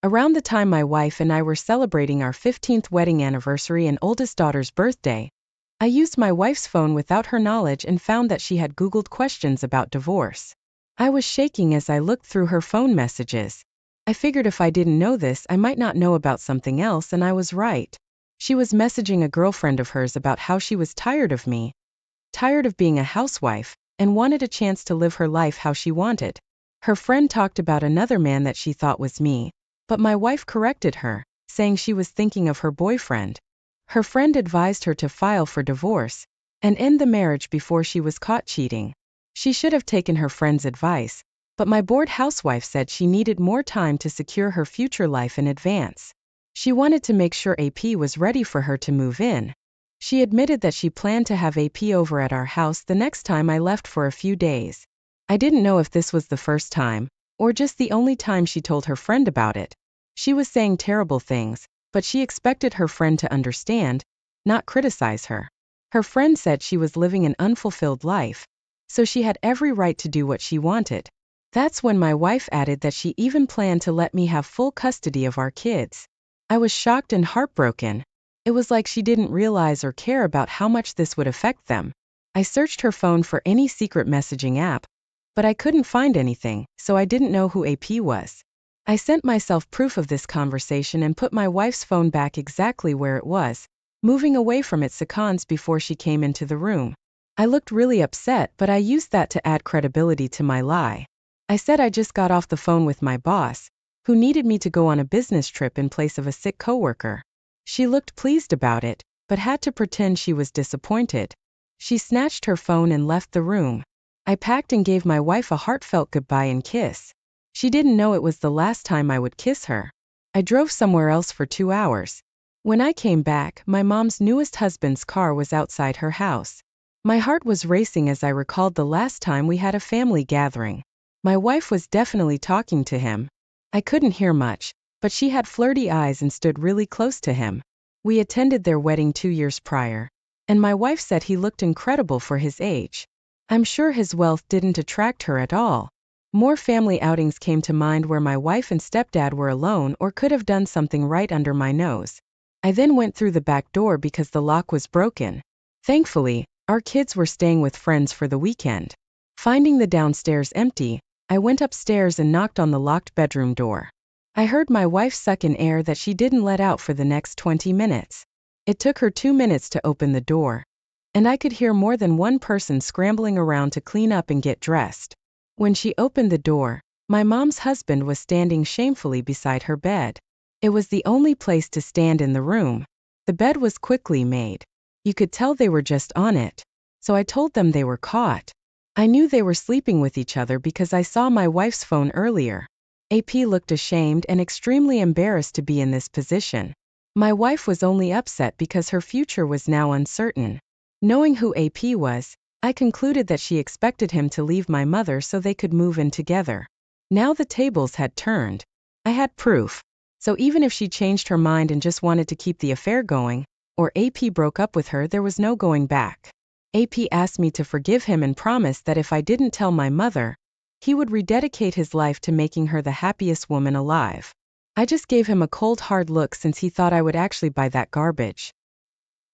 Around the time my wife and I were celebrating our 15th wedding anniversary and oldest daughter's birthday, I used my wife's phone without her knowledge and found that she had Googled questions about divorce. I was shaking as I looked through her phone messages. I figured if I didn't know this, I might not know about something else, and I was right. She was messaging a girlfriend of hers about how she was tired of me, tired of being a housewife, and wanted a chance to live her life how she wanted. Her friend talked about another man that she thought was me, but my wife corrected her, saying she was thinking of her boyfriend. Her friend advised her to file for divorce and end the marriage before she was caught cheating. She should have taken her friend's advice, but my bored housewife said she needed more time to secure her future life in advance. She wanted to make sure AP was ready for her to move in. She admitted that she planned to have AP over at our house the next time I left for a few days. I didn't know if this was the first time, or just the only time she told her friend about it. She was saying terrible things, but she expected her friend to understand, not criticize her. Her friend said she was living an unfulfilled life, so she had every right to do what she wanted. That's when my wife added that she even planned to let me have full custody of our kids. I was shocked and heartbroken. It was like she didn't realize or care about how much this would affect them. I searched her phone for any secret messaging app, but I couldn't find anything, so I didn't know who AP was. I sent myself proof of this conversation and put my wife's phone back exactly where it was, moving away from its seconds before she came into the room. I looked really upset, but I used that to add credibility to my lie. I said I just got off the phone with my boss, who needed me to go on a business trip in place of a sick coworker. She looked pleased about it, but had to pretend she was disappointed. She snatched her phone and left the room. I packed and gave my wife a heartfelt goodbye and kiss. She didn't know it was the last time I would kiss her. I drove somewhere else for 2 hours. When I came back, my mom's newest husband's car was outside her house. My heart was racing as I recalled the last time we had a family gathering. My wife was definitely talking to him. I couldn't hear much, but she had flirty eyes and stood really close to him. We attended their wedding 2 years prior, and my wife said he looked incredible for his age. I'm sure his wealth didn't attract her at all. More family outings came to mind where my wife and stepdad were alone or could have done something right under my nose. I then went through the back door because the lock was broken. Thankfully, our kids were staying with friends for the weekend. Finding the downstairs empty, I went upstairs and knocked on the locked bedroom door. I heard my wife suck in air that she didn't let out for the next 20 minutes. It took her 2 minutes to open the door, and I could hear more than one person scrambling around to clean up and get dressed. When she opened the door, my mom's husband was standing shamefully beside her bed. It was the only place to stand in the room. The bed was quickly made. You could tell they were just on it, so I told them they were caught. I knew they were sleeping with each other because I saw my wife's phone earlier. AP looked ashamed and extremely embarrassed to be in this position. My wife was only upset because her future was now uncertain. Knowing who AP was, I concluded that she expected him to leave my mother so they could move in together. Now the tables had turned. I had proof. So even if she changed her mind and just wanted to keep the affair going, or AP broke up with her, there was no going back. AP asked me to forgive him and promised that if I didn't tell my mother, he would rededicate his life to making her the happiest woman alive. I just gave him a cold hard look since he thought I would actually buy that garbage.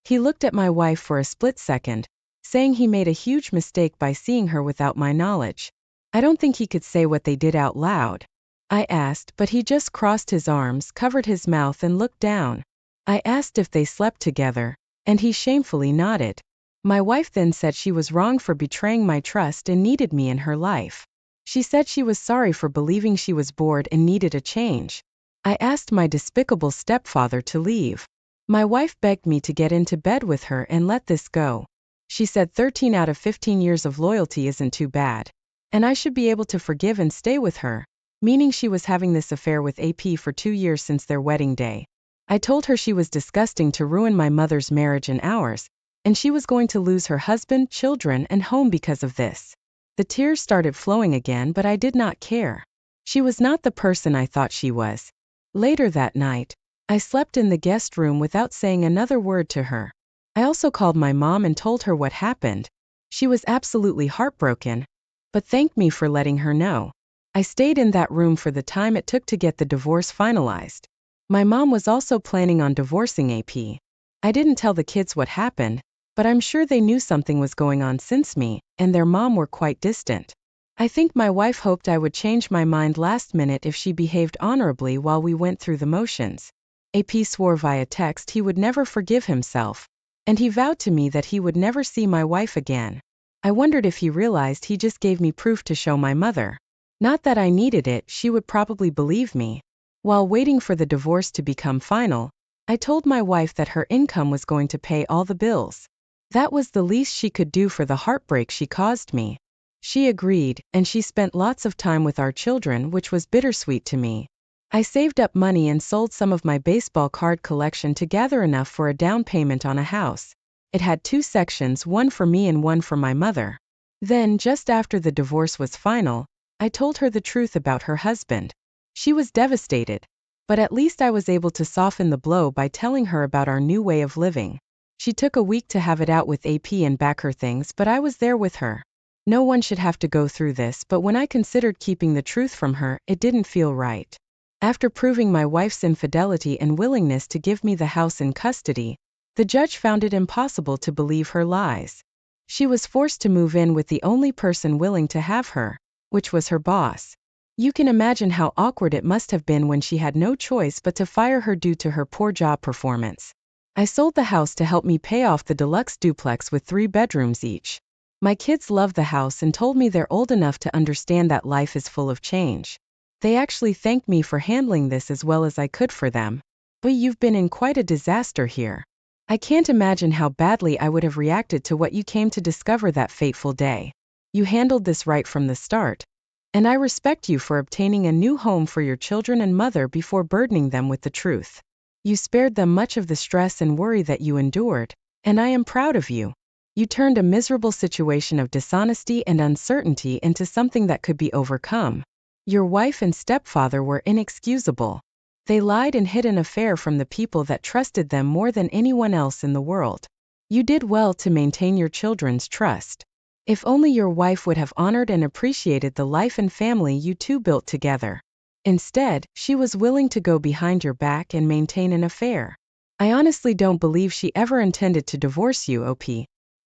He looked at my wife for a split second, saying he made a huge mistake by seeing her without my knowledge. I don't think he could say what they did out loud. I asked, but he just crossed his arms, covered his mouth and looked down. I asked if they slept together, and he shamefully nodded. My wife then said she was wrong for betraying my trust and needed me in her life. She said she was sorry for believing she was bored and needed a change. I asked my despicable stepfather to leave. My wife begged me to get into bed with her and let this go. She said 13 out of 15 years of loyalty isn't too bad, and I should be able to forgive and stay with her, meaning she was having this affair with AP for 2 years since their wedding day. I told her she was disgusting to ruin my mother's marriage and ours, and she was going to lose her husband, children, and home because of this. The tears started flowing again, but I did not care. She was not the person I thought she was. Later that night, I slept in the guest room without saying another word to her. I also called my mom and told her what happened. She was absolutely heartbroken, but thanked me for letting her know. I stayed in that room for the time it took to get the divorce finalized. My mom was also planning on divorcing AP. I didn't tell the kids what happened, but I'm sure they knew something was going on since me and their mom were quite distant. I think my wife hoped I would change my mind last minute if she behaved honorably while we went through the motions. AP swore via text he would never forgive himself, and he vowed to me that he would never see my wife again. I wondered if he realized he just gave me proof to show my mother. Not that I needed it, she would probably believe me. While waiting for the divorce to become final, I told my wife that her income was going to pay all the bills. That was the least she could do for the heartbreak she caused me. She agreed, and she spent lots of time with our children, which was bittersweet to me. I saved up money and sold some of my baseball card collection to gather enough for a down payment on a house. It had 2 sections, one for me and one for my mother. Then, just after the divorce was final, I told her the truth about her husband. She was devastated, but at least I was able to soften the blow by telling her about our new way of living. She took a week to have it out with AP and back her things, but I was there with her. No one should have to go through this, but when I considered keeping the truth from her, it didn't feel right. After proving my wife's infidelity and willingness to give me the house in custody, the judge found it impossible to believe her lies. She was forced to move in with the only person willing to have her, which was her boss. You can imagine how awkward it must have been when she had no choice but to fire her due to her poor job performance. I sold the house to help me pay off the deluxe duplex with 3 bedrooms each. My kids love the house and told me they're old enough to understand that life is full of change. They actually thanked me for handling this as well as I could for them. But you've been in quite a disaster here. I can't imagine how badly I would have reacted to what you came to discover that fateful day. You handled this right from the start, and I respect you for obtaining a new home for your children and mother before burdening them with the truth. You spared them much of the stress and worry that you endured, and I am proud of you. You turned a miserable situation of dishonesty and uncertainty into something that could be overcome. Your wife and stepfather were inexcusable. They lied and hid an affair from the people that trusted them more than anyone else in the world. You did well to maintain your children's trust. If only your wife would have honored and appreciated the life and family you two built together. Instead, she was willing to go behind your back and maintain an affair. I honestly don't believe she ever intended to divorce you, OP.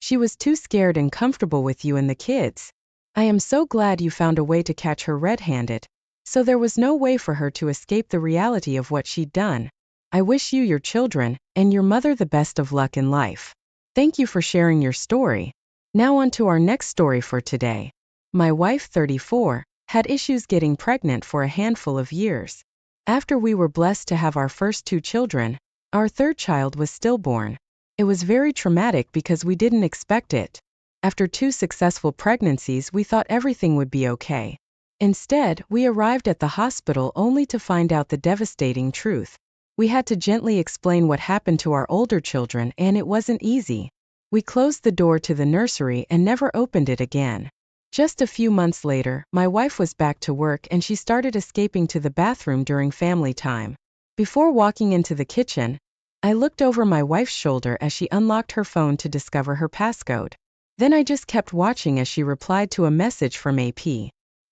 She was too scared and comfortable with you and the kids. I am so glad you found a way to catch her red-handed, so there was no way for her to escape the reality of what she'd done. I wish you, your children, and your mother the best of luck in life. Thank you for sharing your story. Now on to our next story for today. My wife, 34, had issues getting pregnant for a handful of years. After we were blessed to have our first 2 children, our 3rd child was stillborn. It was very traumatic because we didn't expect it. After 2 successful pregnancies, we thought everything would be okay. Instead, we arrived at the hospital only to find out the devastating truth. We had to gently explain what happened to our older children, and it wasn't easy. We closed the door to the nursery and never opened it again. Just a few months later, my wife was back to work and she started escaping to the bathroom during family time. Before walking into the kitchen, I looked over my wife's shoulder as she unlocked her phone to discover her passcode. Then I just kept watching as she replied to a message from AP.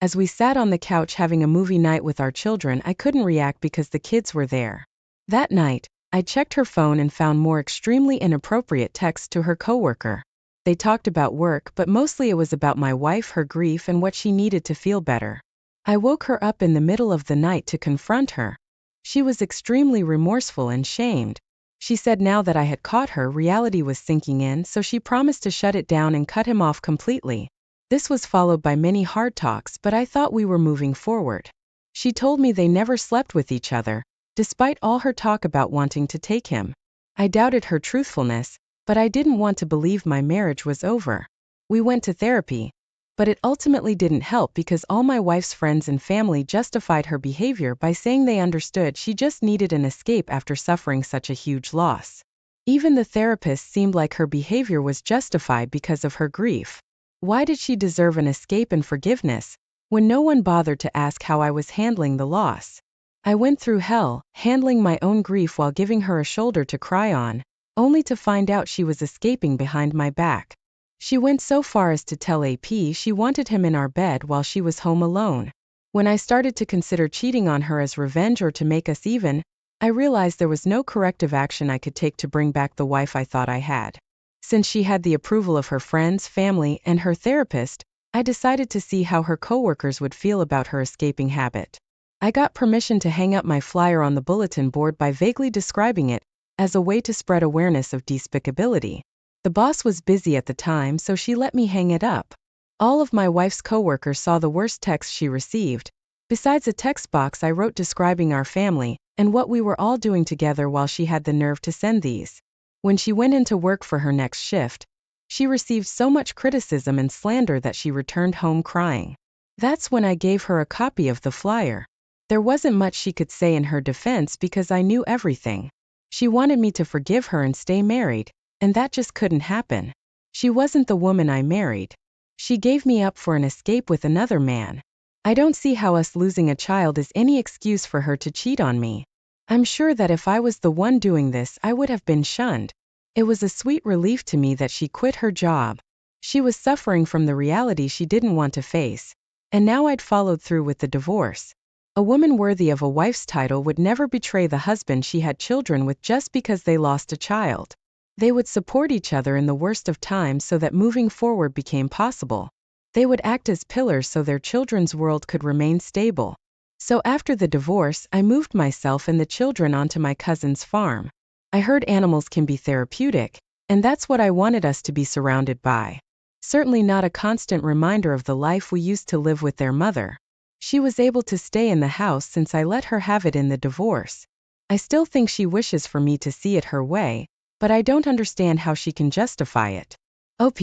As we sat on the couch having a movie night with our children, I couldn't react because the kids were there. That night, I checked her phone and found more extremely inappropriate texts to her coworker. They talked about work, but mostly it was about my wife, her grief, and what she needed to feel better. I woke her up in the middle of the night to confront her. She was extremely remorseful and shamed. She said now that I had caught her, reality was sinking in, so she promised to shut it down and cut him off completely. This was followed by many hard talks, but I thought we were moving forward. She told me they never slept with each other, despite all her talk about wanting to take him. I doubted her truthfulness, but I didn't want to believe my marriage was over. We went to therapy, but it ultimately didn't help because all my wife's friends and family justified her behavior by saying they understood she just needed an escape after suffering such a huge loss. Even the therapist seemed like her behavior was justified because of her grief. Why did she deserve an escape and forgiveness, when no one bothered to ask how I was handling the loss? I went through hell, handling my own grief while giving her a shoulder to cry on, only to find out she was escaping behind my back. She went so far as to tell AP she wanted him in our bed while she was home alone. When I started to consider cheating on her as revenge or to make us even, I realized there was no corrective action I could take to bring back the wife I thought I had. Since she had the approval of her friends, family, and her therapist, I decided to see how her coworkers would feel about her escaping habit. I got permission to hang up my flyer on the bulletin board by vaguely describing it as a way to spread awareness of despicability. The boss was busy at the time, so she let me hang it up. All of my wife's coworkers saw the worst text she received. Besides a text box I wrote describing our family and what we were all doing together while she had the nerve to send these. When she went into work for her next shift, she received so much criticism and slander that she returned home crying. That's when I gave her a copy of the flyer. There wasn't much she could say in her defense because I knew everything. She wanted me to forgive her and stay married, and that just couldn't happen. She wasn't the woman I married. She gave me up for an escape with another man. I don't see how us losing a child is any excuse for her to cheat on me. I'm sure that if I was the one doing this, I would have been shunned. It was a sweet relief to me that she quit her job. She was suffering from the reality she didn't want to face. And now I'd followed through with the divorce. A woman worthy of a wife's title would never betray the husband she had children with just because they lost a child. They would support each other in the worst of times so that moving forward became possible. They would act as pillars so their children's world could remain stable. So after the divorce, I moved myself and the children onto my cousin's farm. I heard animals can be therapeutic, and that's what I wanted us to be surrounded by. Certainly not a constant reminder of the life we used to live with their mother. She was able to stay in the house since I let her have it in the divorce. I still think she wishes for me to see it her way, but I don't understand how she can justify it. OP,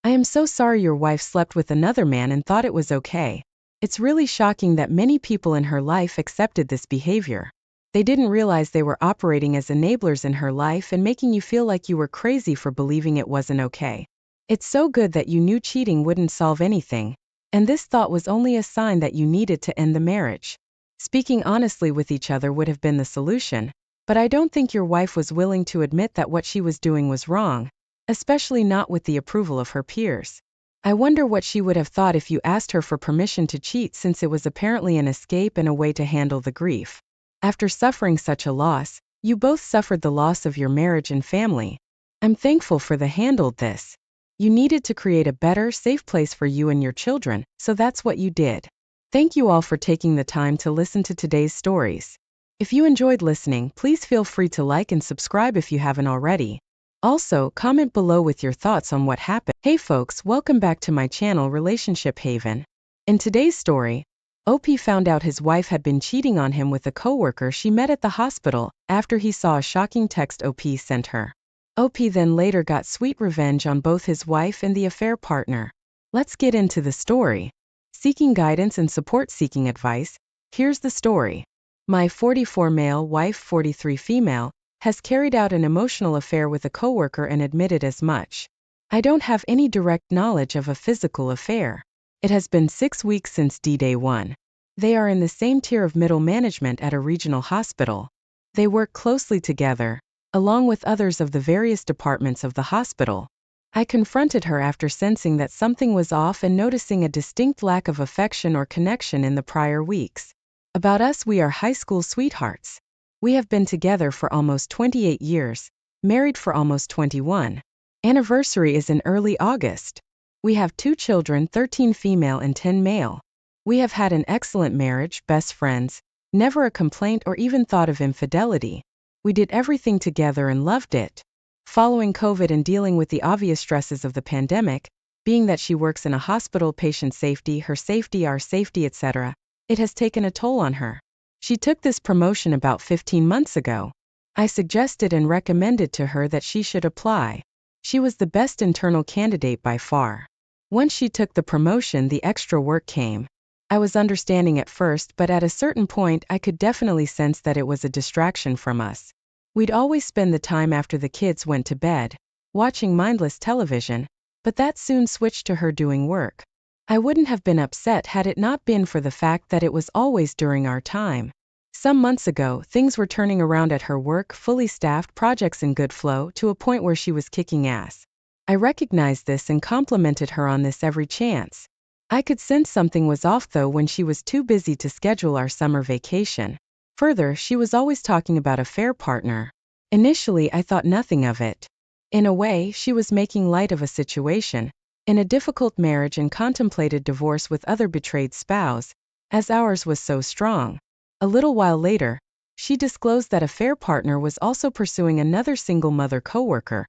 I am so sorry your wife slept with another man and thought it was okay. It's really shocking that many people in her life accepted this behavior. They didn't realize they were operating as enablers in her life and making you feel like you were crazy for believing it wasn't okay. It's so good that you knew cheating wouldn't solve anything, and this thought was only a sign that you needed to end the marriage. Speaking honestly with each other would have been the solution, but I don't think your wife was willing to admit that what she was doing was wrong, especially not with the approval of her peers. I wonder what she would have thought if you asked her for permission to cheat, since it was apparently an escape and a way to handle the grief. After suffering such a loss, you both suffered the loss of your marriage and family. I'm thankful for the handled this. You needed to create a better, safe place for you and your children, so that's what you did. Thank you all for taking the time to listen to today's stories. If you enjoyed listening, please feel free to like and subscribe if you haven't already. Also, comment below with your thoughts on what happened. Hey folks, welcome back to my channel Relationship Haven. In today's story, OP found out his wife had been cheating on him with a coworker she met at the hospital after he saw a shocking text OP sent her. OP then later got sweet revenge on both his wife and the affair partner. Let's get into the story. Seeking guidance and support, seeking advice. Here's the story. My 44 male wife, 43 female, has carried out an emotional affair with a coworker and admitted as much. I don't have any direct knowledge of a physical affair. It has been 6 weeks since D-Day 1. They are in the same tier of middle management at a regional hospital. They work closely together, along with others of the various departments of the hospital. I confronted her after sensing that something was off and noticing a distinct lack of affection or connection in the prior weeks. About us, we are high school sweethearts. We have been together for almost 28 years, married for almost 21. Anniversary is in early August. We have 2 children, 13 female and 10 male. We have had an excellent marriage, best friends, never a complaint or even thought of infidelity. We did everything together and loved it. Following COVID and dealing with the obvious stresses of the pandemic, being that she works in a hospital, patient safety, her safety, our safety, etc., it has taken a toll on her. She took this promotion about 15 months ago. I suggested and recommended to her that she should apply. She was the best internal candidate by far. Once she took the promotion, the extra work came. I was understanding at first, but at a certain point I could definitely sense that it was a distraction from us. We'd always spend the time after the kids went to bed, watching mindless television, but that soon switched to her doing work. I wouldn't have been upset had it not been for the fact that it was always during our time. Some months ago, things were turning around at her work, fully staffed, projects in good flow, to a point where she was kicking ass. I recognized this and complimented her on this every chance. I could sense something was off though when she was too busy to schedule our summer vacation. Further, she was always talking about a fair partner. Initially, I thought nothing of it. In a way, she was making light of a situation, in a difficult marriage and contemplated divorce with other betrayed spouse, as ours was so strong. A little while later, she disclosed that a fair partner was also pursuing another single mother coworker,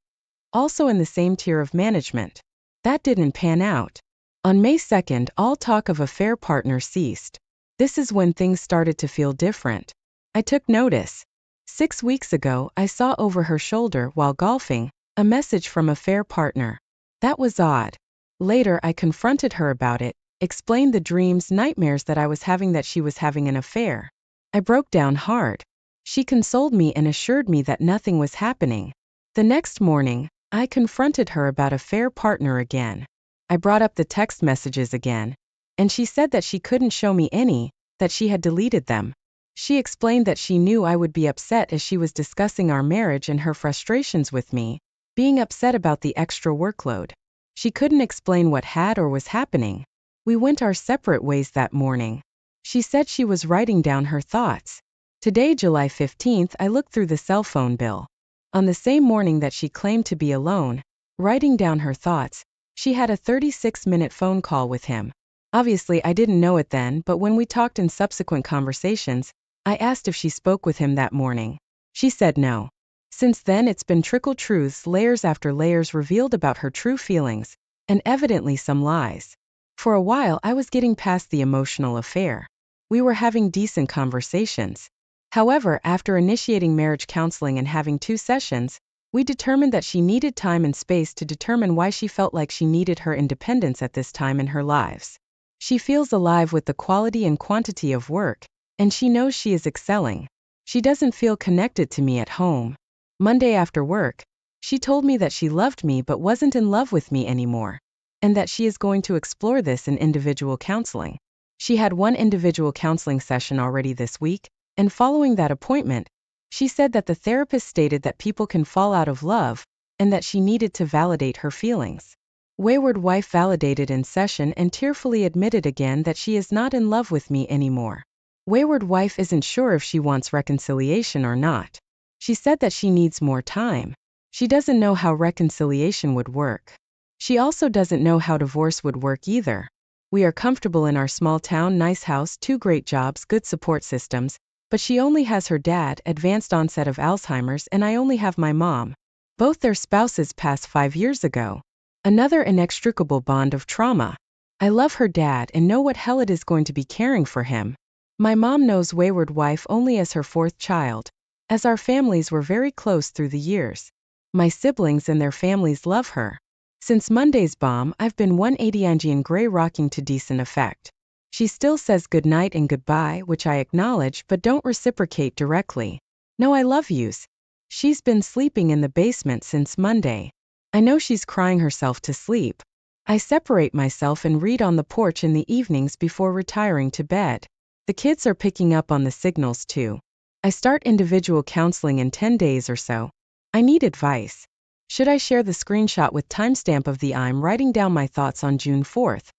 also in the same tier of management. That didn't pan out. On May 2nd, all talk of a fair partner ceased. This is when things started to feel different. I took notice. 6 weeks ago, I saw over her shoulder while golfing a message from a fair partner. That was odd. Later, I confronted her about it, explained the dreams, nightmares that I was having that she was having an affair. I broke down hard. She consoled me and assured me that nothing was happening. The next morning, I confronted her about a fair partner again. I brought up the text messages again, and she said that she couldn't show me any, that she had deleted them. She explained that she knew I would be upset as she was discussing our marriage and her frustrations with me, being upset about the extra workload. She couldn't explain what had or was happening. We went our separate ways that morning. She said she was writing down her thoughts. Today, July 15th, I looked through the cell phone bill. On the same morning that she claimed to be alone, writing down her thoughts, she had a 36-minute phone call with him. Obviously, I didn't know it then, but when we talked in subsequent conversations, I asked if she spoke with him that morning. She said no. Since then, it's been trickle truths, layers after layers revealed about her true feelings, and evidently some lies. For a while, I was getting past the emotional affair. We were having decent conversations. However, after initiating marriage counseling and having 2 sessions, we determined that she needed time and space to determine why she felt like she needed her independence at this time in her lives. She feels alive with the quality and quantity of work, and she knows she is excelling. She doesn't feel connected to me at home. Monday after work, she told me that she loved me but wasn't in love with me anymore, and that she is going to explore this in individual counseling. She had 1 individual counseling session already this week, and following that appointment, she said that the therapist stated that people can fall out of love, and that she needed to validate her feelings. Wayward wife validated in session and tearfully admitted again that she is not in love with me anymore. Wayward wife isn't sure if she wants reconciliation or not. She said that she needs more time. She doesn't know how reconciliation would work. She also doesn't know how divorce would work either. We are comfortable in our small town, nice house, 2 great jobs, good support systems, but she only has her dad, advanced onset of Alzheimer's, and I only have my mom. Both their spouses passed 5 years ago. Another inextricable bond of trauma. I love her dad and know what hell it is going to be caring for him. My mom knows wayward wife only as her 4th child, as our families were very close through the years. My siblings and their families love her. Since Monday's bomb, I've been 180 and gray rocking to decent effect. She still says goodnight and goodbye, which I acknowledge but don't reciprocate directly. No, I love yous. She's been sleeping in the basement since Monday. I know she's crying herself to sleep. I separate myself and read on the porch in the evenings before retiring to bed. The kids are picking up on the signals too. I start individual counseling in 10 days or so. I need advice. Should I share the screenshot with timestamp of the I'm writing down my thoughts on June 4th,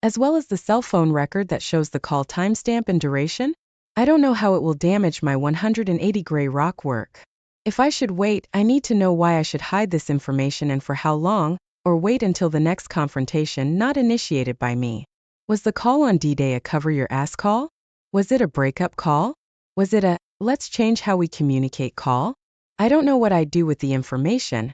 as well as the cell phone record that shows the call timestamp and duration? I don't know how it will damage my 180 gray rock work. If I should wait, I need to know why I should hide this information and for how long, or wait until the next confrontation not initiated by me. Was the call on D-Day a cover your ass call? Was it a breakup call? Was it a, let's change how we communicate call? I don't know what I'd do with the information,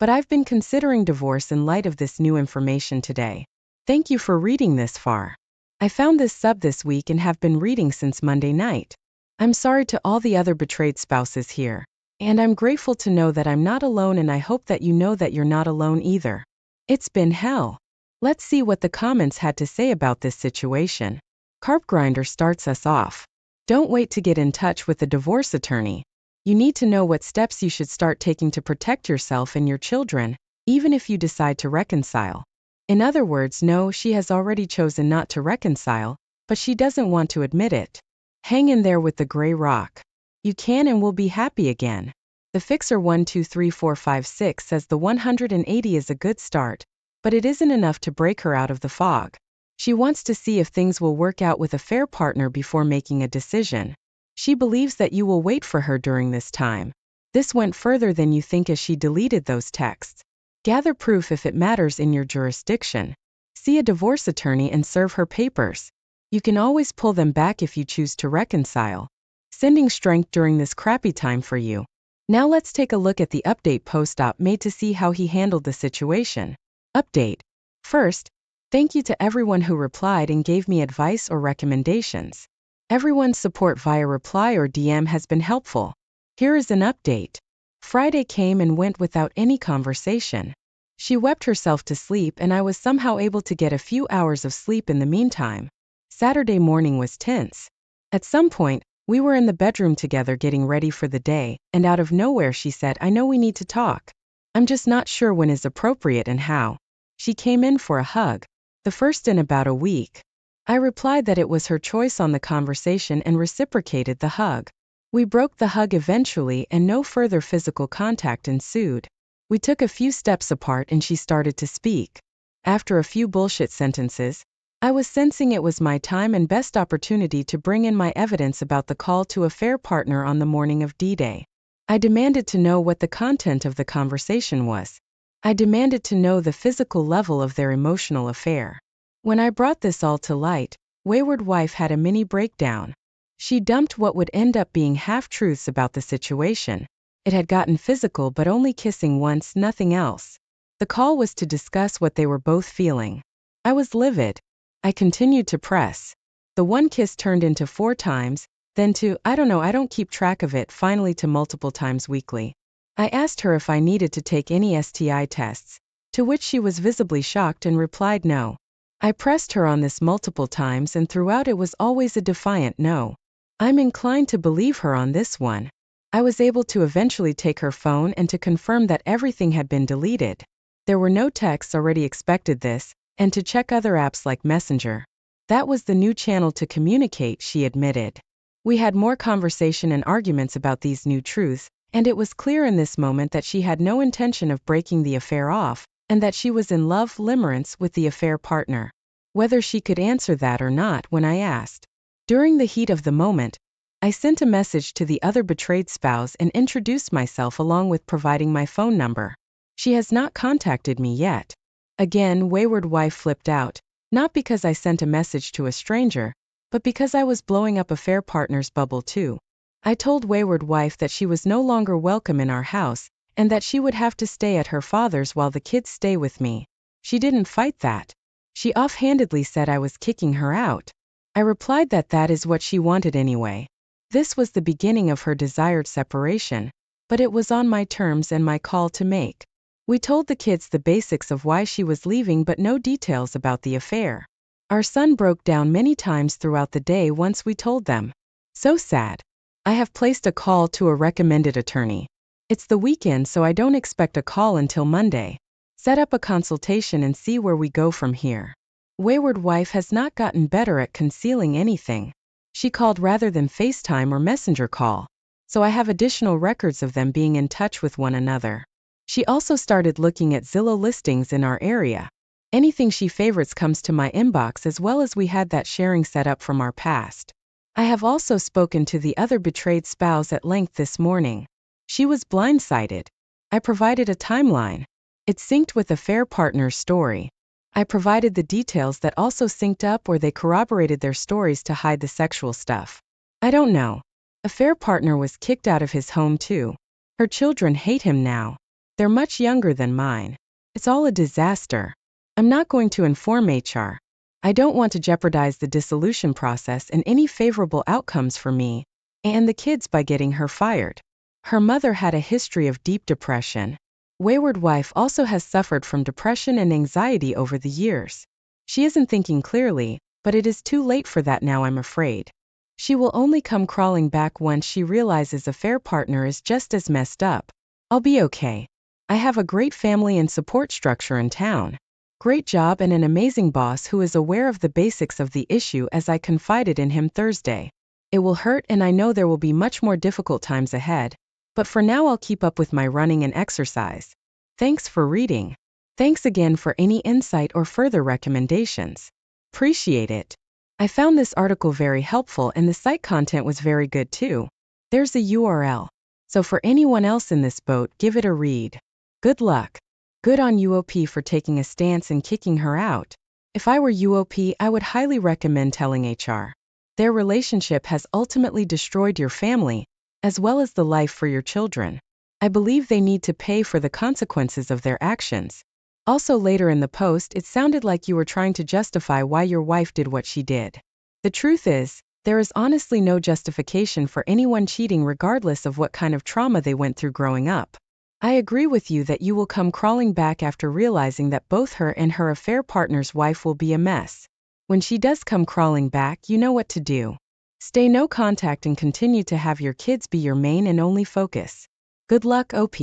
but I've been considering divorce in light of this new information today. Thank you for reading this far. I found this sub this week and have been reading since Monday night. I'm sorry to all the other betrayed spouses here. And I'm grateful to know that I'm not alone, and I hope that you know that you're not alone either. It's been hell. Let's see what the comments had to say about this situation. Carp Grinder starts us off. Don't wait to get in touch with a divorce attorney. You need to know what steps you should start taking to protect yourself and your children, even if you decide to reconcile. In other words, no, she has already chosen not to reconcile, but she doesn't want to admit it. Hang in there with the gray rock. You can and will be happy again. The Fixer 123456 says the 180 is a good start, but it isn't enough to break her out of the fog. She wants to see if things will work out with a fair partner before making a decision. She believes that you will wait for her during this time. This went further than you think as she deleted those texts. Gather proof if it matters in your jurisdiction. See a divorce attorney and serve her papers. You can always pull them back if you choose to reconcile. Sending strength during this crappy time for you. Now let's take a look at the update post-op made to see how he handled the situation. Update. First, thank you to everyone who replied and gave me advice or recommendations. Everyone's support via reply or DM has been helpful. Here is an update. Friday came and went without any conversation. She wept herself to sleep and I was somehow able to get a few hours of sleep in the meantime. Saturday morning was tense. At some point, we were in the bedroom together getting ready for the day, and out of nowhere she said, "I know we need to talk. I'm just not sure when is appropriate and how." She came in for a hug. The first in about a week. I replied that it was her choice on the conversation and reciprocated the hug. We broke the hug eventually and no further physical contact ensued. We took a few steps apart and she started to speak. After a few bullshit sentences, I was sensing it was my time and best opportunity to bring in my evidence about the call to a fair partner on the morning of D-Day. I demanded to know what the content of the conversation was. I demanded to know the physical level of their emotional affair. When I brought this all to light, Wayward Wife had a mini breakdown. She dumped what would end up being half-truths about the situation. It had gotten physical but only kissing once, nothing else. The call was to discuss what they were both feeling. I was livid. I continued to press. The one kiss turned into 4 times, then to, I don't keep track of it, finally to multiple times weekly. I asked her if I needed to take any STI tests, to which she was visibly shocked and replied no. I pressed her on this multiple times and throughout it was always a defiant no. I'm inclined to believe her on this one. I was able to eventually take her phone and to confirm that everything had been deleted. There were no texts, already expected this, and to check other apps like Messenger. That was the new channel to communicate, she admitted. We had more conversation and arguments about these new truths, and it was clear in this moment that she had no intention of breaking the affair off, and that she was in love limerence with the affair partner. Whether she could answer that or not when I asked. During the heat of the moment, I sent a message to the other betrayed spouse and introduced myself along with providing my phone number. She has not contacted me yet. Again, Wayward Wife flipped out, not because I sent a message to a stranger, but because I was blowing up affair partner's bubble too. I told Wayward Wife that she was no longer welcome in our house, and that she would have to stay at her father's while the kids stay with me. She didn't fight that. She offhandedly said I was kicking her out. I replied that that is what she wanted anyway. This was the beginning of her desired separation, but it was on my terms and my call to make. We told the kids the basics of why she was leaving but no details about the affair. Our son broke down many times throughout the day once we told them. So sad. I have placed a call to a recommended attorney. It's the weekend so I don't expect a call until Monday. Set up a consultation and see where we go from here. Wayward Wife has not gotten better at concealing anything. She called rather than FaceTime or Messenger call, so I have additional records of them being in touch with one another. She also started looking at Zillow listings in our area. Anything she favorites comes to my inbox, as well as we had that sharing set up from our past. I have also spoken to the other betrayed spouse at length this morning. She was blindsided. I provided a timeline. It synced with affair partner's story. I provided the details that also synced up or they corroborated their stories to hide the sexual stuff. I don't know. Affair partner was kicked out of his home too. Her children hate him now. They're much younger than mine. It's all a disaster. I'm not going to inform HR. I don't want to jeopardize the dissolution process and any favorable outcomes for me and the kids by getting her fired. Her mother had a history of deep depression. Wayward Wife also has suffered from depression and anxiety over the years. She isn't thinking clearly, but it is too late for that now, I'm afraid. She will only come crawling back once she realizes affair partner is just as messed up. I'll be okay. I have a great family and support structure in town. Great job and an amazing boss who is aware of the basics of the issue, as I confided in him Thursday. It will hurt and I know there will be much more difficult times ahead, but for now I'll keep up with my running and exercise. Thanks for reading. Thanks again for any insight or further recommendations. Appreciate it. I found this article very helpful and the site content was very good too. There's a URL. So for anyone else in this boat, give it a read. Good luck. Good on UOP for taking a stance and kicking her out. If I were UOP, I would highly recommend telling HR. Their relationship has ultimately destroyed your family, as well as the life for your children. I believe they need to pay for the consequences of their actions. Also later in the post, it sounded like you were trying to justify why your wife did what she did. The truth is, there is honestly no justification for anyone cheating regardless of what kind of trauma they went through growing up. I agree with you that you will come crawling back after realizing that both her and her affair partner's wife will be a mess. When she does come crawling back, you know what to do. Stay no contact and continue to have your kids be your main and only focus. Good luck, OP.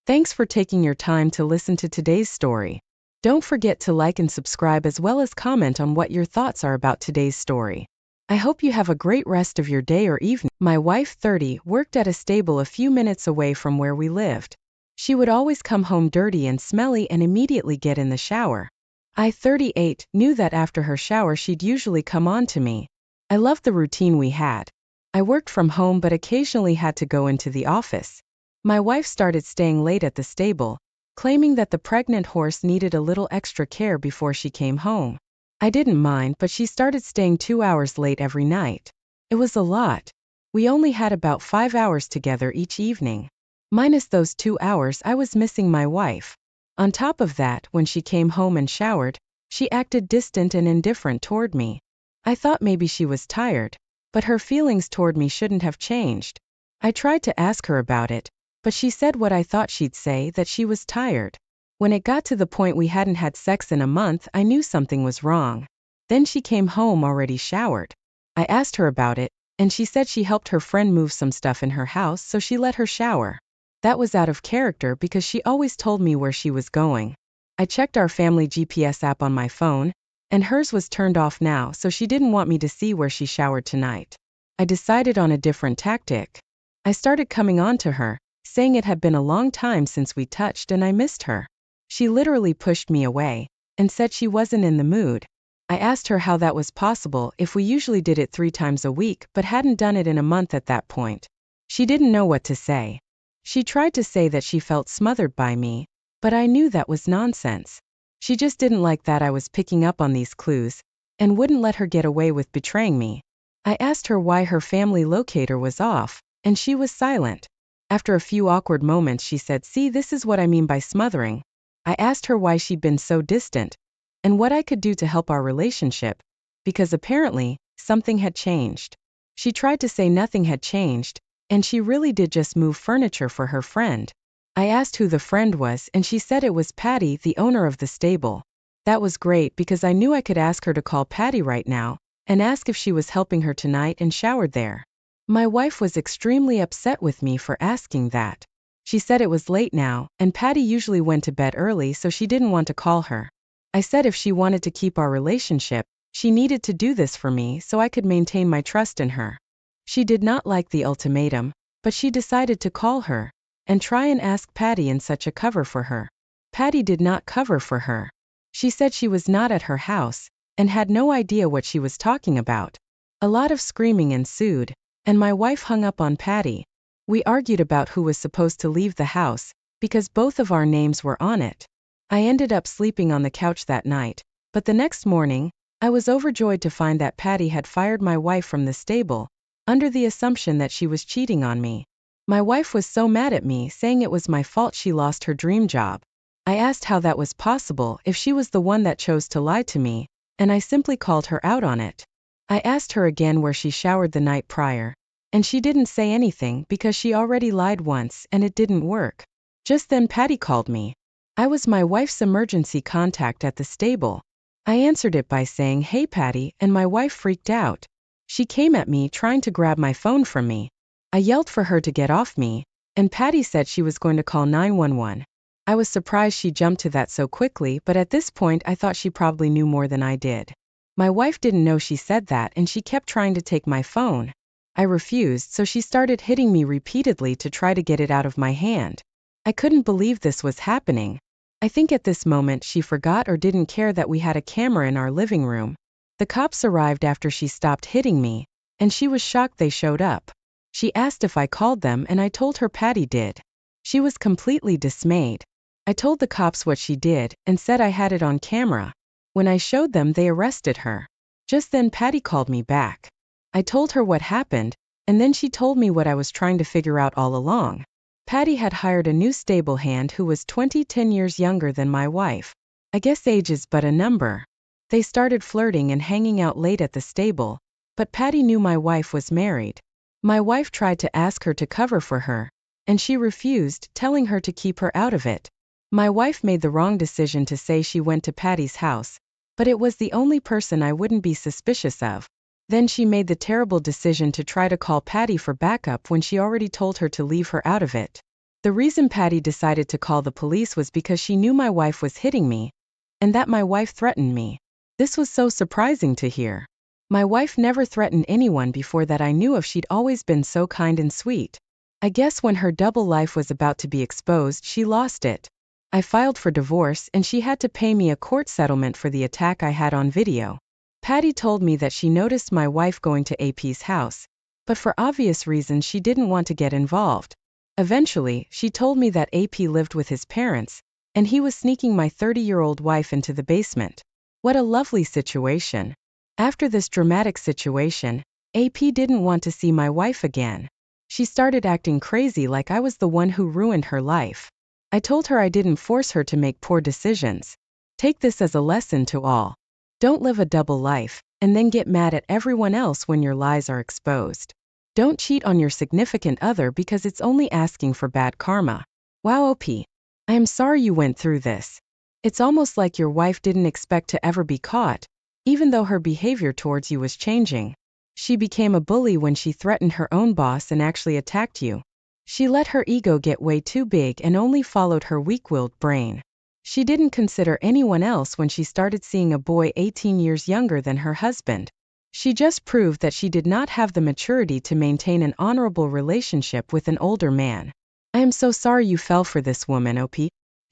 Thanks for taking your time to listen to today's story. Don't forget to like and subscribe as well as comment on what your thoughts are about today's story. I hope you have a great rest of your day or evening. My wife, 30, worked at a stable a few minutes away from where we lived. She would always come home dirty and smelly and immediately get in the shower. I, 38, knew that after her shower she'd usually come on to me. I loved the routine we had. I worked from home but occasionally had to go into the office. My wife started staying late at the stable, claiming that the pregnant horse needed a little extra care before she came home. I didn't mind, but she started staying 2 hours late every night. It was a lot. We only had about 5 hours together each evening. Minus those 2 hours, I was missing my wife. On top of that, when she came home and showered, she acted distant and indifferent toward me. I thought maybe she was tired, but her feelings toward me shouldn't have changed. I tried to ask her about it, but she said what I thought she'd say, that she was tired. When it got to the point we hadn't had sex in a month, I knew something was wrong. Then she came home already showered. I asked her about it, and she said she helped her friend move some stuff in her house, so she let her shower. That was out of character because she always told me where she was going. I checked our family GPS app on my phone, and hers was turned off now, so she didn't want me to see where she showered tonight. I decided on a different tactic. I started coming on to her, saying it had been a long time since we touched and I missed her. She literally pushed me away, and said she wasn't in the mood. I asked her how that was possible if we usually did it 3 times a week but hadn't done it in a month at that point. She didn't know what to say. She tried to say that she felt smothered by me, but I knew that was nonsense. She just didn't like that I was picking up on these clues, and wouldn't let her get away with betraying me. I asked her why her family locator was off, and she was silent. After a few awkward moments she said, "See, this is what I mean by smothering." I asked her why she'd been so distant, and what I could do to help our relationship, because apparently, something had changed. She tried to say nothing had changed, and she really did just move furniture for her friend. I asked who the friend was and she said it was Patty, the owner of the stable. That was great because I knew I could ask her to call Patty right now, and ask if she was helping her tonight and showered there. My wife was extremely upset with me for asking that. She said it was late now, and Patty usually went to bed early, so she didn't want to call her. I said if she wanted to keep our relationship, she needed to do this for me so I could maintain my trust in her. She did not like the ultimatum, but she decided to call her, and try and ask Patty in such a cover for her. Patty did not cover for her. She said she was not at her house, and had no idea what she was talking about. A lot of screaming ensued, and my wife hung up on Patty. We argued about who was supposed to leave the house, because both of our names were on it. I ended up sleeping on the couch that night, but the next morning, I was overjoyed to find that Patty had fired my wife from the stable, under the assumption that she was cheating on me. My wife was so mad at me, saying it was my fault she lost her dream job. I asked how that was possible if she was the one that chose to lie to me, and I simply called her out on it. I asked her again where she showered the night prior, and she didn't say anything because she already lied once and it didn't work. Just then Patty called me. I was my wife's emergency contact at the stable. I answered it by saying, "Hey Patty," and my wife freaked out. She came at me trying to grab my phone from me. I yelled for her to get off me, and Patty said she was going to call 911. I was surprised she jumped to that so quickly, but at this point I thought she probably knew more than I did. My wife didn't know she said that and she kept trying to take my phone. I refused, so she started hitting me repeatedly to try to get it out of my hand. I couldn't believe this was happening. I think at this moment she forgot or didn't care that we had a camera in our living room. The cops arrived after she stopped hitting me, and she was shocked they showed up. She asked if I called them and I told her Patty did. She was completely dismayed. I told the cops what she did and said I had it on camera. When I showed them, they arrested her. Just then Patty called me back. I told her what happened, and then she told me what I was trying to figure out all along. Patty had hired a new stable hand who was 10 years younger than my wife. I guess age is but a number. They started flirting and hanging out late at the stable, but Patty knew my wife was married. My wife tried to ask her to cover for her, and she refused, telling her to keep her out of it. My wife made the wrong decision to say she went to Patty's house, but it was the only person I wouldn't be suspicious of. Then she made the terrible decision to try to call Patty for backup when she already told her to leave her out of it. The reason Patty decided to call the police was because she knew my wife was hitting me, and that my wife threatened me. This was so surprising to hear. My wife never threatened anyone before that I knew of. She'd always been so kind and sweet. I guess when her double life was about to be exposed, she lost it. I filed for divorce and she had to pay me a court settlement for the attack I had on video. Patty told me that she noticed my wife going to AP's house, but for obvious reasons she didn't want to get involved. Eventually, she told me that AP lived with his parents, and he was sneaking my 30-year-old wife into the basement. What a lovely situation. After this dramatic situation, AP didn't want to see my wife again. She started acting crazy like I was the one who ruined her life. I told her I didn't force her to make poor decisions. Take this as a lesson to all. Don't live a double life, and then get mad at everyone else when your lies are exposed. Don't cheat on your significant other because it's only asking for bad karma. Wow, OP. I am sorry you went through this. It's almost like your wife didn't expect to ever be caught, even though her behavior towards you was changing. She became a bully when she threatened her own boss and actually attacked you. She let her ego get way too big and only followed her weak-willed brain. She didn't consider anyone else when she started seeing a boy 18 years younger than her husband. She just proved that she did not have the maturity to maintain an honorable relationship with an older man. I am so sorry you fell for this woman, OP.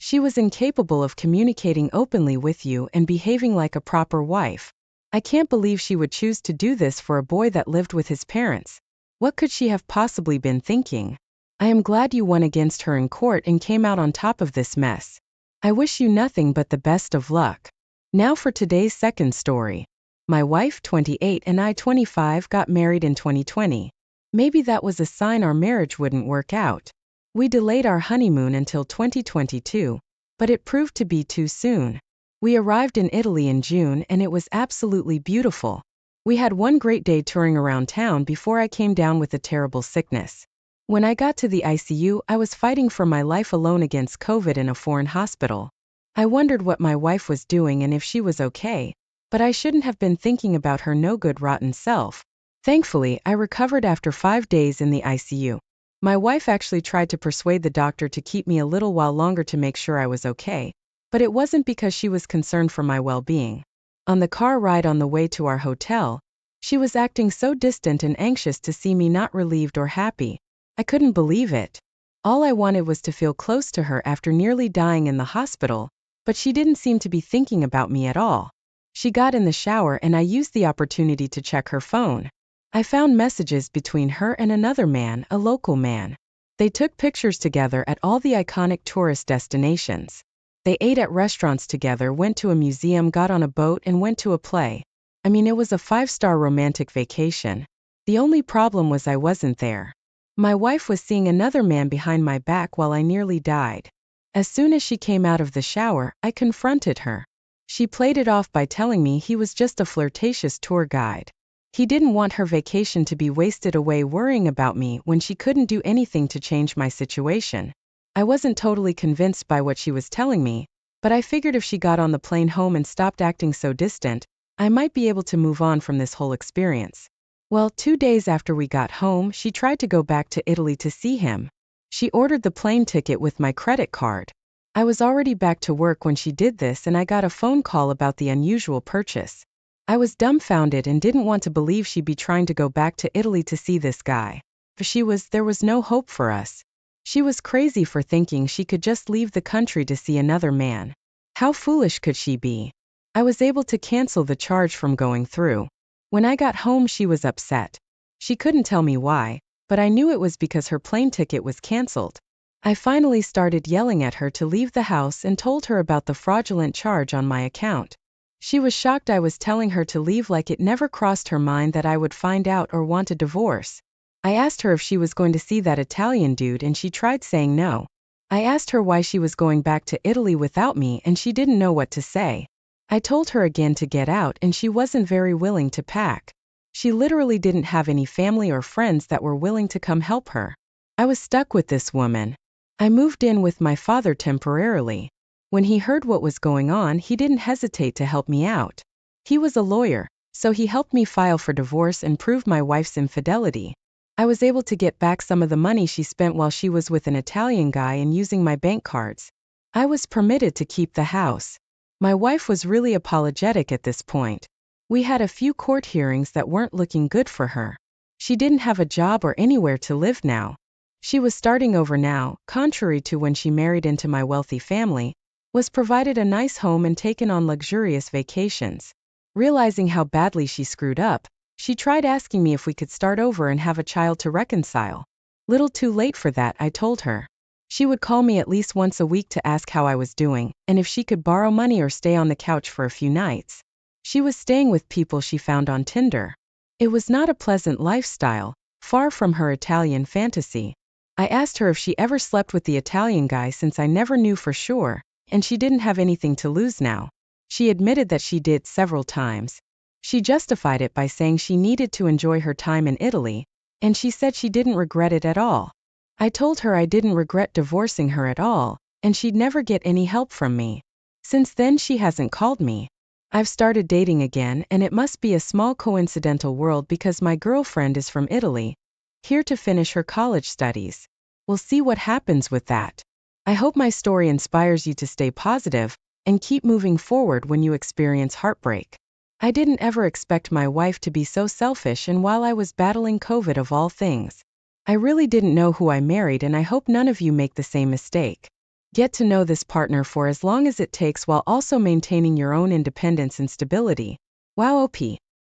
She was incapable of communicating openly with you and behaving like a proper wife. I can't believe she would choose to do this for a boy that lived with his parents. What could she have possibly been thinking? I am glad you won against her in court and came out on top of this mess. I wish you nothing but the best of luck. Now for today's second story. My wife, 28, and I, 25, got married in 2020. Maybe that was a sign our marriage wouldn't work out. We delayed our honeymoon until 2022, but it proved to be too soon. We arrived in Italy in June and it was absolutely beautiful. We had one great day touring around town before I came down with a terrible sickness. When I got to the ICU, I was fighting for my life alone against COVID in a foreign hospital. I wondered what my wife was doing and if she was okay, but I shouldn't have been thinking about her no-good rotten self. Thankfully, I recovered after 5 days in the ICU. My wife actually tried to persuade the doctor to keep me a little while longer to make sure I was okay, but it wasn't because she was concerned for my well-being. On the car ride on the way to our hotel, she was acting so distant and anxious to see me, not relieved or happy. I couldn't believe it. All I wanted was to feel close to her after nearly dying in the hospital, but she didn't seem to be thinking about me at all. She got in the shower and I used the opportunity to check her phone. I found messages between her and another man, a local man. They took pictures together at all the iconic tourist destinations. They ate at restaurants together, went to a museum, got on a boat, and went to a play. I mean, it was a 5-star romantic vacation. The only problem was I wasn't there. My wife was seeing another man behind my back while I nearly died. As soon as she came out of the shower, I confronted her. She played it off by telling me he was just a flirtatious tour guide. He didn't want her vacation to be wasted away worrying about me when she couldn't do anything to change my situation. I wasn't totally convinced by what she was telling me, but I figured if she got on the plane home and stopped acting so distant, I might be able to move on from this whole experience. Well, 2 days after we got home, she tried to go back to Italy to see him. She ordered the plane ticket with my credit card. I was already back to work when she did this and I got a phone call about the unusual purchase. I was dumbfounded and didn't want to believe she'd be trying to go back to Italy to see this guy. There was no hope for us. She was crazy for thinking she could just leave the country to see another man. How foolish could she be? I was able to cancel the charge from going through. When I got home, she was upset. She couldn't tell me why, but I knew it was because her plane ticket was canceled. I finally started yelling at her to leave the house and told her about the fraudulent charge on my account. She was shocked I was telling her to leave, like it never crossed her mind that I would find out or want a divorce. I asked her if she was going to see that Italian dude and she tried saying no. I asked her why she was going back to Italy without me and she didn't know what to say. I told her again to get out and she wasn't very willing to pack. She literally didn't have any family or friends that were willing to come help her. I was stuck with this woman. I moved in with my father temporarily. When he heard what was going on, he didn't hesitate to help me out. He was a lawyer, so he helped me file for divorce and prove my wife's infidelity. I was able to get back some of the money she spent while she was with an Italian guy and using my bank cards. I was permitted to keep the house. My wife was really apologetic at this point. We had a few court hearings that weren't looking good for her. She didn't have a job or anywhere to live now. She was starting over now, contrary to when she married into my wealthy family, was provided a nice home and taken on luxurious vacations. Realizing how badly she screwed up, she tried asking me if we could start over and have a child to reconcile. Little too late for that, I told her. She would call me at least once a week to ask how I was doing, and if she could borrow money or stay on the couch for a few nights. She was staying with people she found on Tinder. It was not a pleasant lifestyle, far from her Italian fantasy. I asked her if she ever slept with the Italian guy since I never knew for sure, and she didn't have anything to lose now. She admitted that she did several times. She justified it by saying she needed to enjoy her time in Italy, and she said she didn't regret it at all. I told her I didn't regret divorcing her at all, and she'd never get any help from me. Since then she hasn't called me. I've started dating again, and it must be a small coincidental world because my girlfriend is from Italy, here to finish her college studies. We'll see what happens with that. I hope my story inspires you to stay positive and keep moving forward when you experience heartbreak. I didn't ever expect my wife to be so selfish, and while I was battling COVID of all things, I really didn't know who I married, and I hope none of you make the same mistake. Get to know this partner for as long as it takes while also maintaining your own independence and stability. Wow, OP.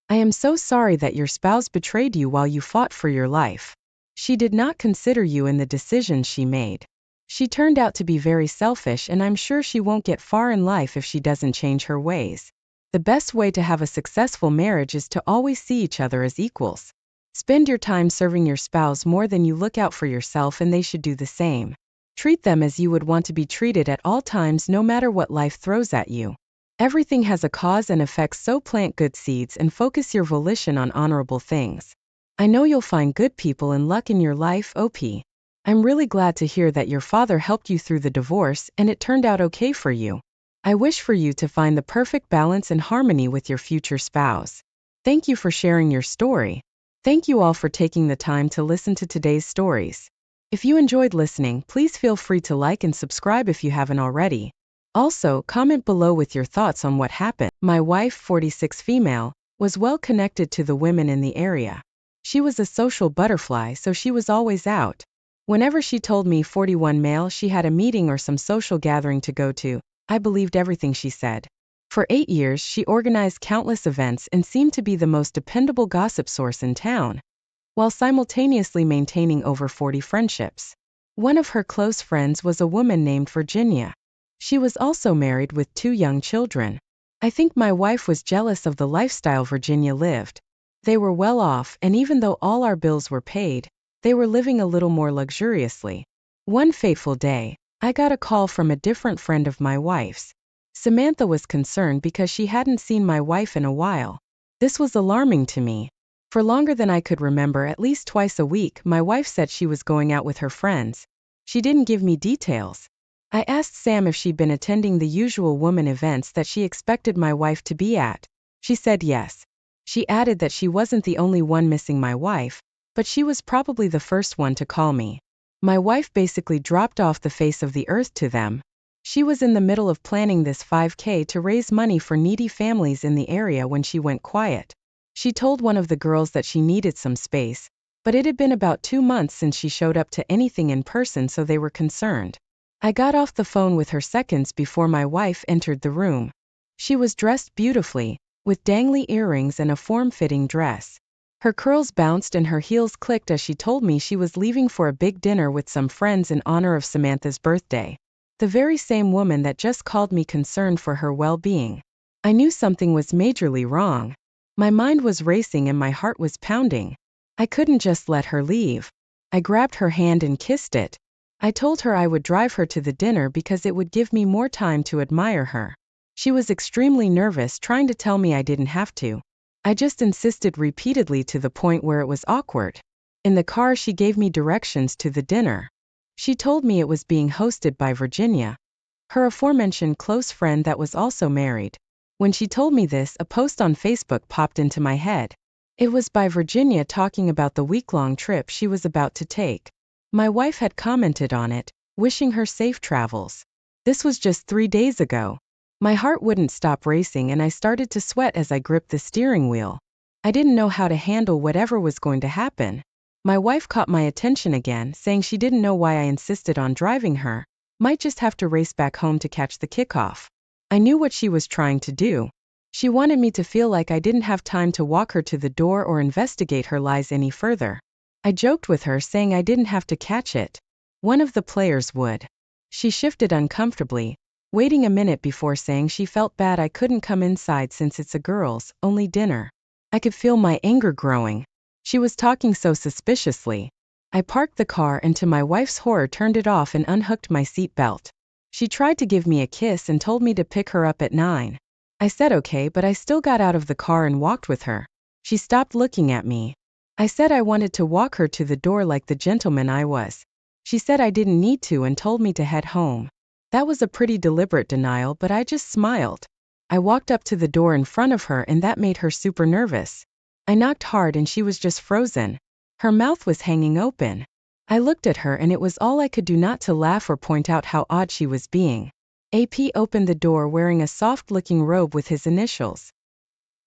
I am so sorry that your spouse betrayed you while you fought for your life. She did not consider you in the decisions she made. She turned out to be very selfish, and I'm sure she won't get far in life if she doesn't change her ways. The best way to have a successful marriage is to always see each other as equals. Spend your time serving your spouse more than you look out for yourself, and they should do the same. Treat them as you would want to be treated at all times, no matter what life throws at you. Everything has a cause and effect, so plant good seeds and focus your volition on honorable things. I know you'll find good people and luck in your life, OP. I'm really glad to hear that your father helped you through the divorce and it turned out okay for you. I wish for you to find the perfect balance and harmony with your future spouse. Thank you for sharing your story. Thank you all for taking the time to listen to today's stories. If you enjoyed listening, please feel free to like and subscribe if you haven't already. Also, comment below with your thoughts on what happened. My wife, 46 female, was well connected to the women in the area. She was a social butterfly, so she was always out. Whenever she told me, 41 male, she had a meeting or some social gathering to go to, I believed everything she said. For 8 years, she organized countless events and seemed to be the most dependable gossip source in town, while simultaneously maintaining over 40 friendships. One of her close friends was a woman named Virginia. She was also married with 2 young children. I think my wife was jealous of the lifestyle Virginia lived. They were well off, and even though all our bills were paid, they were living a little more luxuriously. One fateful day, I got a call from a different friend of my wife's. Samantha was concerned because she hadn't seen my wife in a while. This was alarming to me. For longer than I could remember, at least twice a week, my wife said she was going out with her friends. She didn't give me details. I asked Sam if she'd been attending the usual woman events that she expected my wife to be at. She said yes. She added that she wasn't the only one missing my wife, but she was probably the first one to call me. My wife basically dropped off the face of the earth to them. She was in the middle of planning this 5K to raise money for needy families in the area when she went quiet. She told one of the girls that she needed some space, but it had been about 2 months since she showed up to anything in person, so they were concerned. I got off the phone with her seconds before my wife entered the room. She was dressed beautifully, with dangly earrings and a form-fitting dress. Her curls bounced and her heels clicked as she told me she was leaving for a big dinner with some friends in honor of Samantha's birthday. The very same woman that just called me concerned for her well-being. I knew something was majorly wrong. My mind was racing and my heart was pounding. I couldn't just let her leave. I grabbed her hand and kissed it. I told her I would drive her to the dinner because it would give me more time to admire her. She was extremely nervous, trying to tell me I didn't have to. I just insisted repeatedly to the point where it was awkward. In the car, she gave me directions to the dinner. She told me it was being hosted by Virginia, her aforementioned close friend that was also married. When she told me this, a post on Facebook popped into my head. It was by Virginia talking about the week-long trip she was about to take. My wife had commented on it, wishing her safe travels. This was just 3 days ago. My heart wouldn't stop racing and I started to sweat as I gripped the steering wheel. I didn't know how to handle whatever was going to happen. My wife caught my attention again, saying she didn't know why I insisted on driving her. Might just have to race back home to catch the kickoff. I knew what she was trying to do. She wanted me to feel like I didn't have time to walk her to the door or investigate her lies any further. I joked with her, saying I didn't have to catch it. One of the players would. She shifted uncomfortably, waiting a minute before saying she felt bad I couldn't come inside since it's a girls' only dinner. I could feel my anger growing. She was talking so suspiciously. I parked the car and to my wife's horror turned it off and unhooked my seat belt. She tried to give me a kiss and told me to pick her up at 9. I said okay, but I still got out of the car and walked with her. She stopped looking at me. I said I wanted to walk her to the door like the gentleman I was. She said I didn't need to and told me to head home. That was a pretty deliberate denial, but I just smiled. I walked up to the door in front of her and that made her super nervous. I knocked hard and she was just frozen. Her mouth was hanging open. I looked at her and it was all I could do not to laugh or point out how odd she was being. AP opened the door wearing a soft-looking robe with his initials.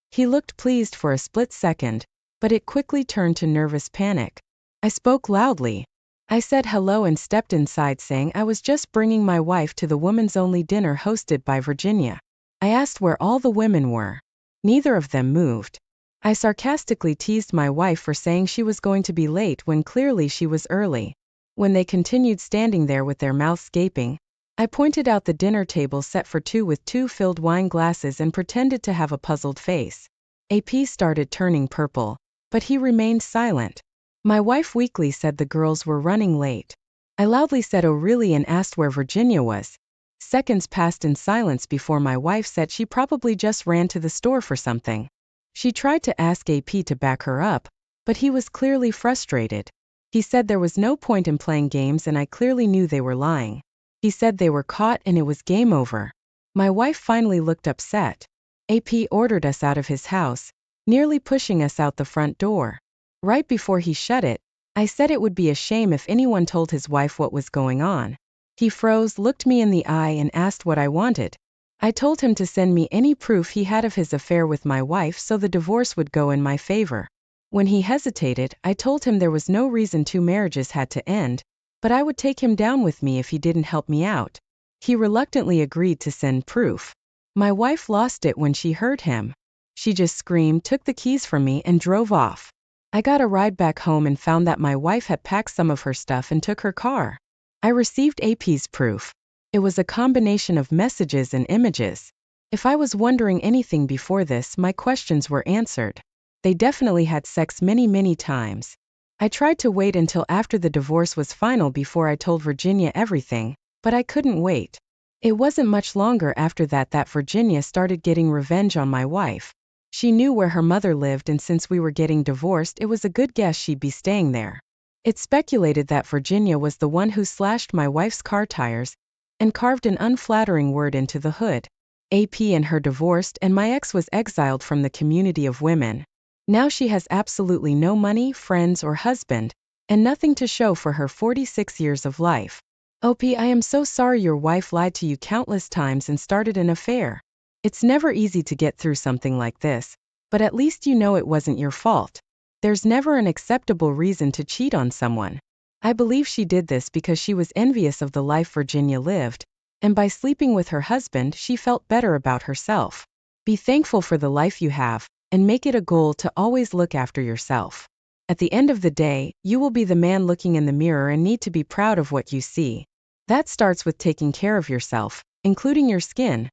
He looked pleased for a split second, but it quickly turned to nervous panic. I spoke loudly. I said hello and stepped inside, saying I was just bringing my wife to the women's only dinner hosted by Virginia. I asked where all the women were. Neither of them moved. I sarcastically teased my wife for saying she was going to be late when clearly she was early. When they continued standing there with their mouths gaping, I pointed out the dinner table set for 2 with 2 filled wine glasses and pretended to have a puzzled face. AP started turning purple, but he remained silent. My wife weakly said the girls were running late. I loudly said oh really and asked where Virginia was. Seconds passed in silence before my wife said she probably just ran to the store for something. She tried to ask AP to back her up, but he was clearly frustrated. He said there was no point in playing games and I clearly knew they were lying. He said they were caught and it was game over. My wife finally looked upset. AP ordered us out of his house, nearly pushing us out the front door. Right before he shut it, I said it would be a shame if anyone told his wife what was going on. He froze, looked me in the eye and asked what I wanted. I told him to send me any proof he had of his affair with my wife so the divorce would go in my favor. When he hesitated, I told him there was no reason 2 marriages had to end, but I would take him down with me if he didn't help me out. He reluctantly agreed to send proof. My wife lost it when she heard him. She just screamed, took the keys from me and drove off. I got a ride back home and found that my wife had packed some of her stuff and took her car. I received AP's proof. It was a combination of messages and images. If I was wondering anything before this, my questions were answered. They definitely had sex many times. I tried to wait until after the divorce was final before I told Virginia everything, but I couldn't wait. It wasn't much longer after that that Virginia started getting revenge on my wife. She knew where her mother lived and since we were getting divorced it was a good guess she'd be staying there. It speculated that Virginia was the one who slashed my wife's car tires and carved an unflattering word into the hood. AP and her divorced and my ex was exiled from the community of women. Now she has absolutely no money, friends or husband, and nothing to show for her 46 years of life. OP, I am so sorry your wife lied to you countless times and started an affair. It's never easy to get through something like this, but at least you know it wasn't your fault. There's never an acceptable reason to cheat on someone. I believe she did this because she was envious of the life Virginia lived, and by sleeping with her husband, she felt better about herself. Be thankful for the life you have, and make it a goal to always look after yourself. At the end of the day, you will be the man looking in the mirror and need to be proud of what you see. That starts with taking care of yourself, including your skin,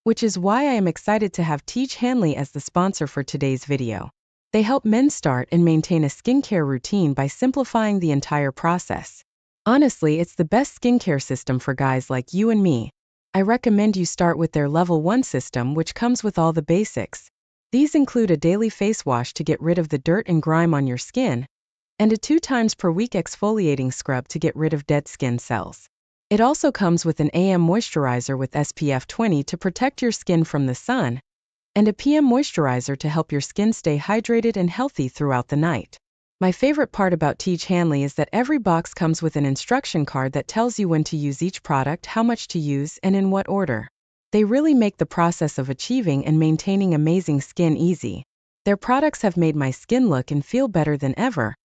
which is why I am excited to have Teach Hanley as the sponsor for today's video. They help men start and maintain a skincare routine by simplifying the entire process. Honestly, it's the best skincare system for guys like you and me. I recommend you start with their Level 1 system, which comes with all the basics. These include a daily face wash to get rid of the dirt and grime on your skin, and a 2 times per week exfoliating scrub to get rid of dead skin cells. It also comes with an AM moisturizer with SPF 20 to protect your skin from the sun, and a PM moisturizer to help your skin stay hydrated and healthy throughout the night. My favorite part about Teach Hanley is that every box comes with an instruction card that tells you when to use each product, how much to use, and in what order. They really make the process of achieving and maintaining amazing skin easy. Their products have made my skin look and feel better than ever.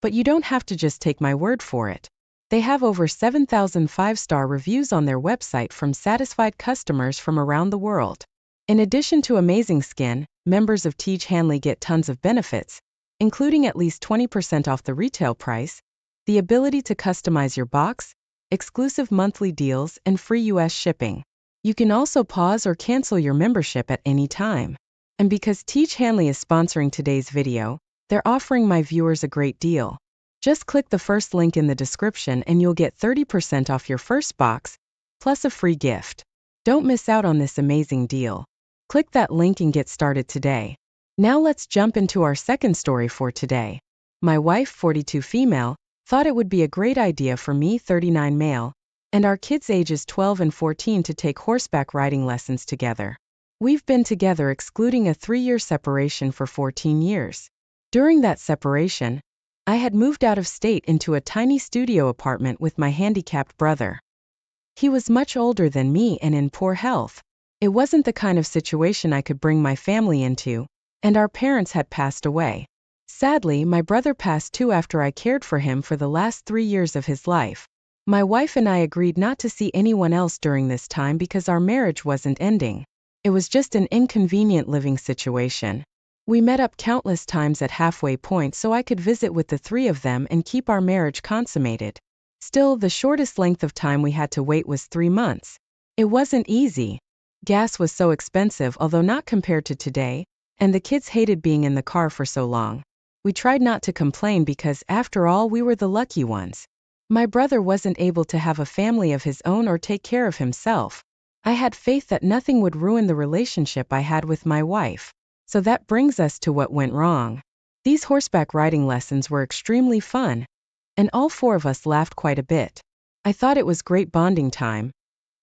But you don't have to just take my word for it. They have over 7,000 5-star reviews on their website from satisfied customers from around the world. In addition to amazing skin, members of Teach Hanley get tons of benefits, including at least 20% off the retail price, the ability to customize your box, exclusive monthly deals, and free US shipping. You can also pause or cancel your membership at any time. And because Teach Hanley is sponsoring today's video, they're offering my viewers a great deal. Just click the first link in the description and you'll get 30% off your first box, plus a free gift. Don't miss out on this amazing deal. Click that link and get started today. Now let's jump into our second story for today. My wife, 42 female, thought it would be a great idea for me, 39 male, and our kids ages 12 and 14 to take horseback riding lessons together. We've been together excluding a 3-year separation for 14 years. During that separation, I had moved out of state into a tiny studio apartment with my handicapped brother. He was much older than me and in poor health. It wasn't the kind of situation I could bring my family into, and our parents had passed away. Sadly, my brother passed too after I cared for him for the last 3 years of his life. My wife and I agreed not to see anyone else during this time because our marriage wasn't ending. It was just an inconvenient living situation. We met up countless times at halfway point so I could visit with the 3 of them and keep our marriage consummated. Still, the shortest length of time we had to wait was 3 months. It wasn't easy. Gas was so expensive, although not compared to today, and the kids hated being in the car for so long. We tried not to complain because, after all, we were the lucky ones. My brother wasn't able to have a family of his own or take care of himself. I had faith that nothing would ruin the relationship I had with my wife. So that brings us to what went wrong. These horseback riding lessons were extremely fun, and all 4 of us laughed quite a bit. I thought it was great bonding time,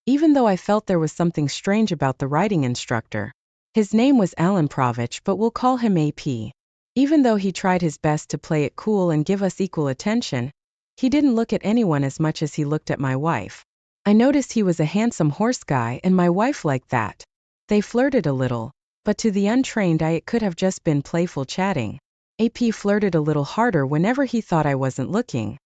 even though I felt there was something strange about the riding instructor. His name was Alan Pravich, but we'll call him AP. Even though he tried his best to play it cool and give us equal attention, he didn't look at anyone as much as he looked at my wife. I noticed he was a handsome horse guy and my wife liked that. They flirted a little, but to the untrained eye it could have just been playful chatting. AP flirted a little harder whenever he thought I wasn't looking.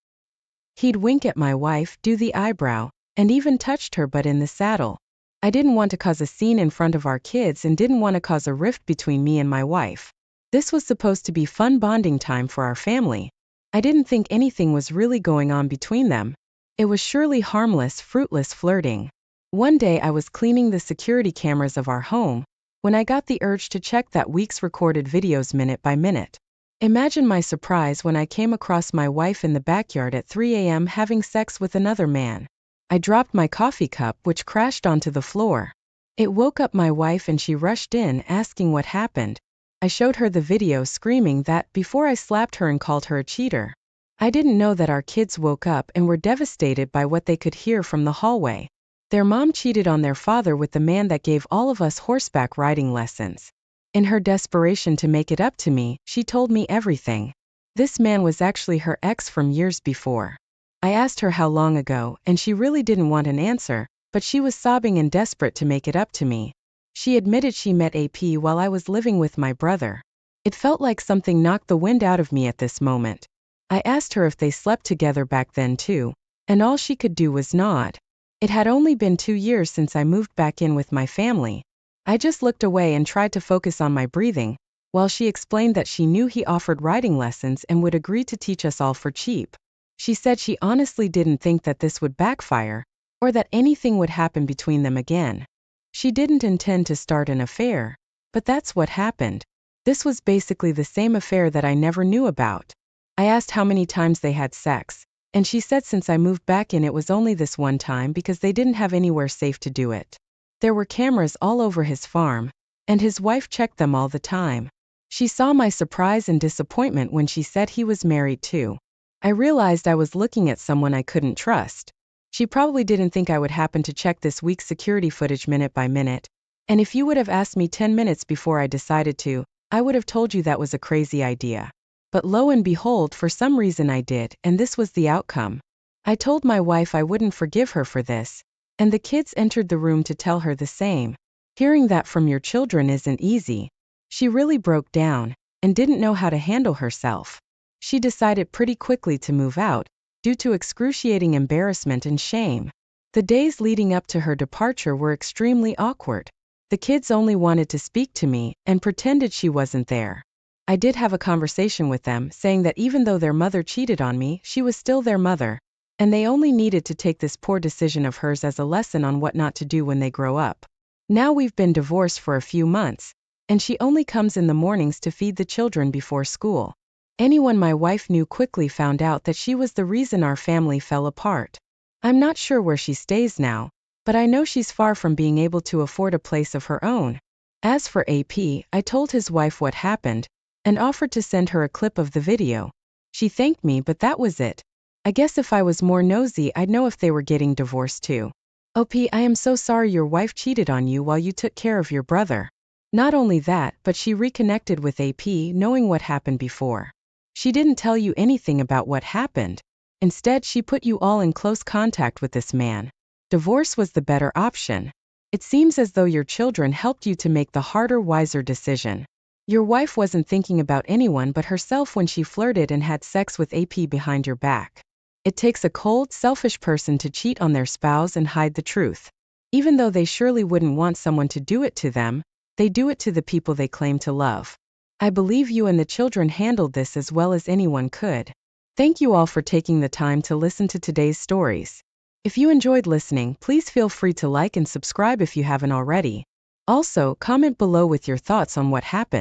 He'd wink at my wife, do the eyebrow, and even touched her butt in the saddle. I didn't want to cause a scene in front of our kids and didn't want to cause a rift between me and my wife. This was supposed to be fun bonding time for our family. I didn't think anything was really going on between them. It was surely harmless, fruitless flirting. One day I was cleaning the security cameras of our home, when I got the urge to check that week's recorded videos minute by minute. Imagine my surprise when I came across my wife in the backyard at 3 a.m. having sex with another man. I dropped my coffee cup, which crashed onto the floor. It woke up my wife and she rushed in, asking what happened. I showed her the video, screaming that before I slapped her and called her a cheater. I didn't know that our kids woke up and were devastated by what they could hear from the hallway. Their mom cheated on their father with the man that gave all of us horseback riding lessons. In her desperation to make it up to me, she told me everything. This man was actually her ex from years before. I asked her how long ago, and she really didn't want an answer, but she was sobbing and desperate to make it up to me. She admitted she met AP while I was living with my brother. It felt like something knocked the wind out of me at this moment. I asked her if they slept together back then too, and all she could do was nod. It had only been 2 years since I moved back in with my family. I just looked away and tried to focus on my breathing, while she explained that she knew he offered writing lessons and would agree to teach us all for cheap. She said she honestly didn't think that this would backfire, or that anything would happen between them again. She didn't intend to start an affair, but that's what happened. This was basically the same affair that I never knew about. I asked how many times they had sex, and she said since I moved back in it was only this one time because they didn't have anywhere safe to do it. There were cameras all over his farm, and his wife checked them all the time. She saw my surprise and disappointment when she said he was married too. I realized I was looking at someone I couldn't trust. She probably didn't think I would happen to check this week's security footage minute by minute, and if you would have asked me 10 minutes before I decided to, I would have told you that was a crazy idea. But lo and behold, for some reason I did, and this was the outcome. I told my wife I wouldn't forgive her for this, and the kids entered the room to tell her the same. Hearing that from your children isn't easy. She really broke down, and didn't know how to handle herself. She decided pretty quickly to move out, due to excruciating embarrassment and shame. The days leading up to her departure were extremely awkward. The kids only wanted to speak to me, and pretended she wasn't there. I did have a conversation with them, saying that even though their mother cheated on me, she was still their mother, and they only needed to take this poor decision of hers as a lesson on what not to do when they grow up. Now we've been divorced for a few months, and she only comes in the mornings to feed the children before school. Anyone my wife knew quickly found out that she was the reason our family fell apart. I'm not sure where she stays now, but I know she's far from being able to afford a place of her own. As for AP, I told his wife what happened, and offered to send her a clip of the video. She thanked me, but that was it. I guess if I was more nosy, I'd know if they were getting divorced too. OP, I am so sorry your wife cheated on you while you took care of your brother. Not only that, but she reconnected with AP knowing what happened before. She didn't tell you anything about what happened. Instead, she put you all in close contact with this man. Divorce was the better option. It seems as though your children helped you to make the harder, wiser decision. Your wife wasn't thinking about anyone but herself when she flirted and had sex with AP behind your back. It takes a cold, selfish person to cheat on their spouse and hide the truth. Even though they surely wouldn't want someone to do it to them, they do it to the people they claim to love. I believe you and the children handled this as well as anyone could. Thank you all for taking the time to listen to today's stories. If you enjoyed listening, please feel free to like and subscribe if you haven't already. Also, comment below with your thoughts on what happened.